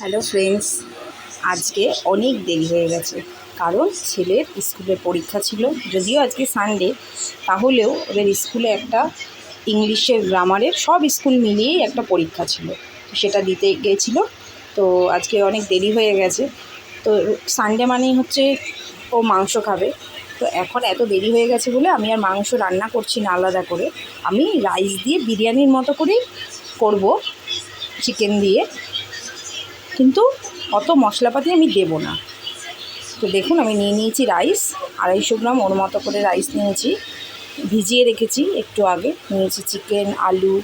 Hello friends, আজকে অনেক দেরি হয়ে গেছে কারণ ছেলের স্কুলের পরীক্ষা ছিল। যদিও আজকে সানডে, তাহলেও ওদের স্কুলে একটা ইংলিশের গ্রামারের সব স্কুল মিলিয়েই একটা পরীক্ষা ছিল, সেটা দিতে গিয়েছিল। তো আজকে অনেক দেরি হয়ে গেছে। তো সানডে মানেই হচ্ছে ও মাংস খাবে। তো এখন এত দেরি হয়ে গেছে বলে আমি আর মাংস রান্না করছি না আলাদা করে, আমি রাইস দিয়ে বিরিয়ানির মতো করেই করব, চিকেন দিয়ে, কিন্তু অত মশলাপাতি আমি দেবো না। তো দেখুন, আমি নিয়ে নিয়েছি রাইস, 250 গ্রাম ওর মতো করে রাইস নিয়েছি, ভিজিয়ে রেখেছি একটু আগে। নিয়েছি চিকেন, আলু,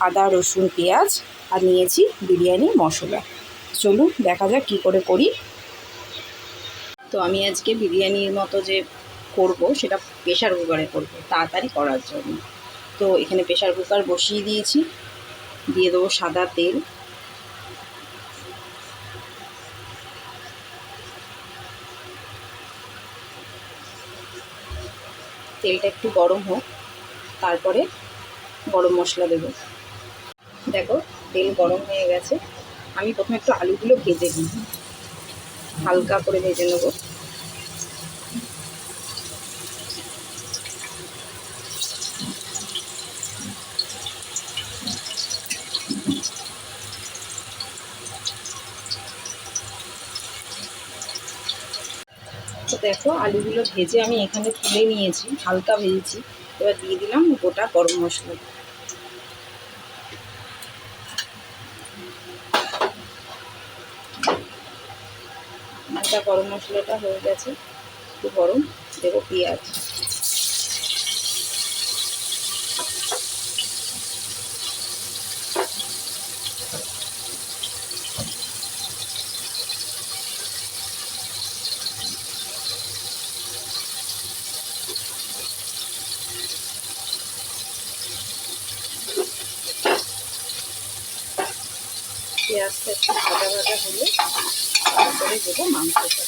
আদা, রসুন, পেঁয়াজ, আর নিয়েছি বিরিয়ানি মশলা। চলুন দেখা যাক কী করে করি। তো আমি আজকে বিরিয়ানির মতো যে করব সেটা প্রেশার কুকারে করব, তাড়াতাড়ি করার জন্য। তো এখানে প্রেশার কুকার বসিয়ে দিয়েছি, দিয়ে দেবো সাদা তেল। তেলটা একটু গরম হোক, তারপরে গরম মশলা দেবো। দেখো, তেল গরম হয়ে গেছে। আমি প্রথমে একটু আলুগুলো ভেজে নিই, হালকা করে ভেজে নেবো। তো দেখো, আলুগুলো ভেজে আমি এখানে তুলে নিয়েছি, হালকা ভেজেছি। এবার দিয়ে দিলাম গোটা গরম মশলা। গোটা গরম মশলাটা হয়ে গেছে, একটু গরম। দেবো পেঁয়াজ। পেঁয়াজটা একটু ভাজা ভাজা হলে তারপরে দেবো মাংসটা।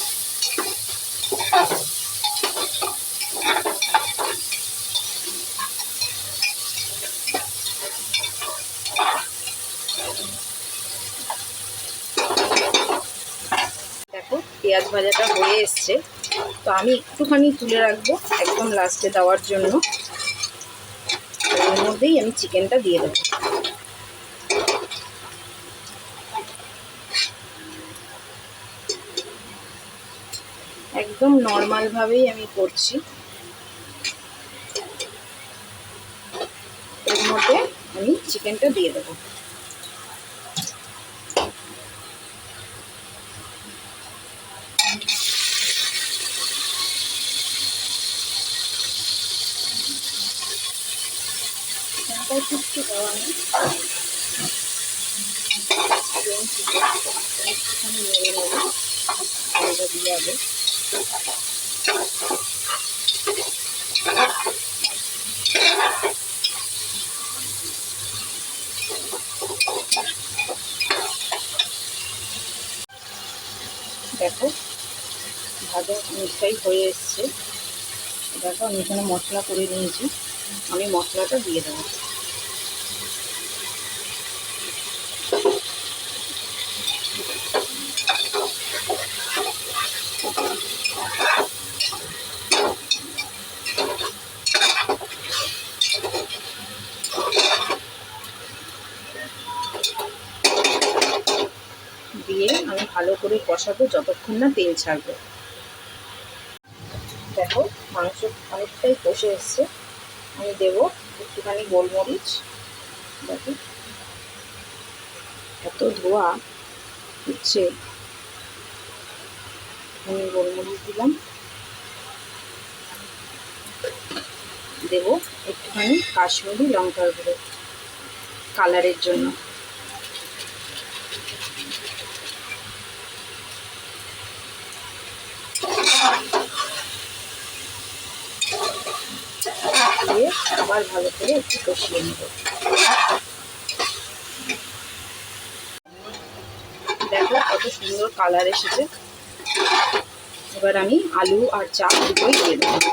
দেখো, পেঁয়াজ ভাজাটা হয়ে এসছে। তো আমি একটুখানি তুলে রাখবো একদম লাস্টে দেওয়ার জন্য। এর মধ্যেই আমি চিকেনটা দিয়ে দেবো। একদম নর্মালভাবেই আমি করছি। এর মধ্যে আমি চিকেনটা দিয়ে দেবো। চিকেনটাও একটু দেওয়া নেই, একটুখানি নেড়ে নেবো, জলটা দিয়ে আগে। দেখো, ভাজা অনেকটাই হয়ে এসছে। দেখো, আমি এখানে মশলা করে নিয়েছি, আমি মশলাটা দিয়ে দেবো। দিয়ে আমি ভালো করে কষাবো যতক্ষণ না তেল ছাড়বে। দেখো, মাংস অনেকটাই কষে এসছে। আমি দেবো একটুখানি গোলমরিচ। দেখো, এত ধোয়া হচ্ছে, আমি গোলমরিচ দিলাম। দেবো একটুখানি কাশ্মীরি লঙ্কার গুঁড়ো কালারের জন্য। দিয়ে আবার ভালো করে একটু কষিয়ে নেব। দেখো, কত সুন্দর কালার এসেছে। এবার আমি আলু আর চাল দুটোই দিয়ে দেবো।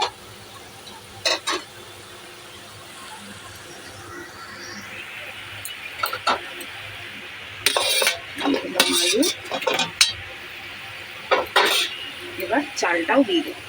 আলু এবার চালটাও দিয়ে দেবো।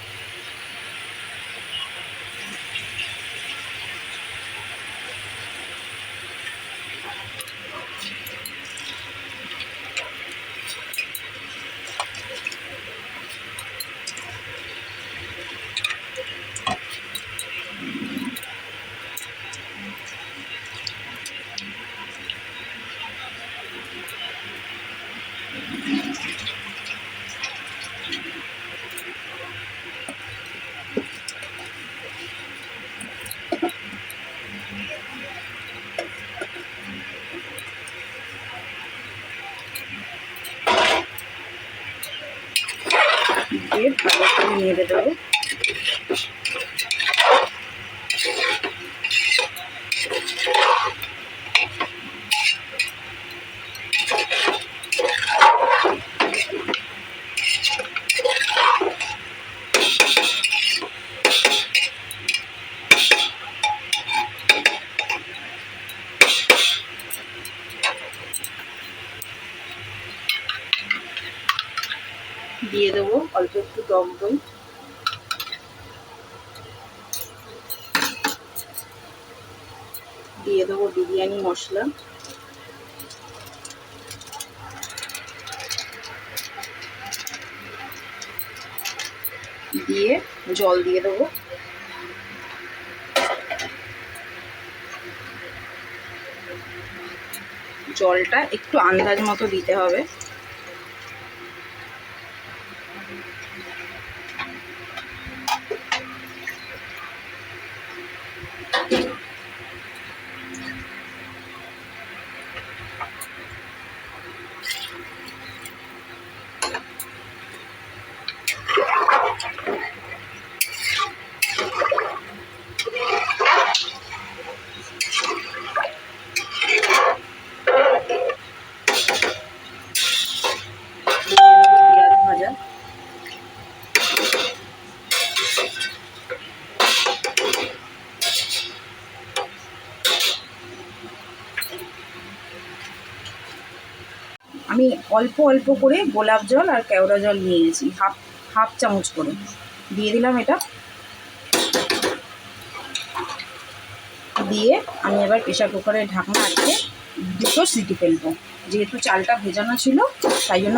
দিয়ে ভালো করে নেড়ে দেবো। দিয়ে দেবো অল্প একটু টক দই, দিয়ে দেবো বিরিয়ানি মশলা, দিয়ে জল দিয়ে দেবো। জলটা একটু আন্দাজ মতো দিতে হবে। পেঁয়াজ ভাজা, আমি অল্প অল্প করে গোলাপ জল আর কেওড়া জল নিয়েছি, হাফ চামচ করে দিয়ে দিলাম। এটা দিয়ে আমি এবার প্রেশার কুকারের ঢাকনা আটকে 2টো সিটি ফেলবো। যেহেতু চালটা ভেজানো ছিল তাই জন্য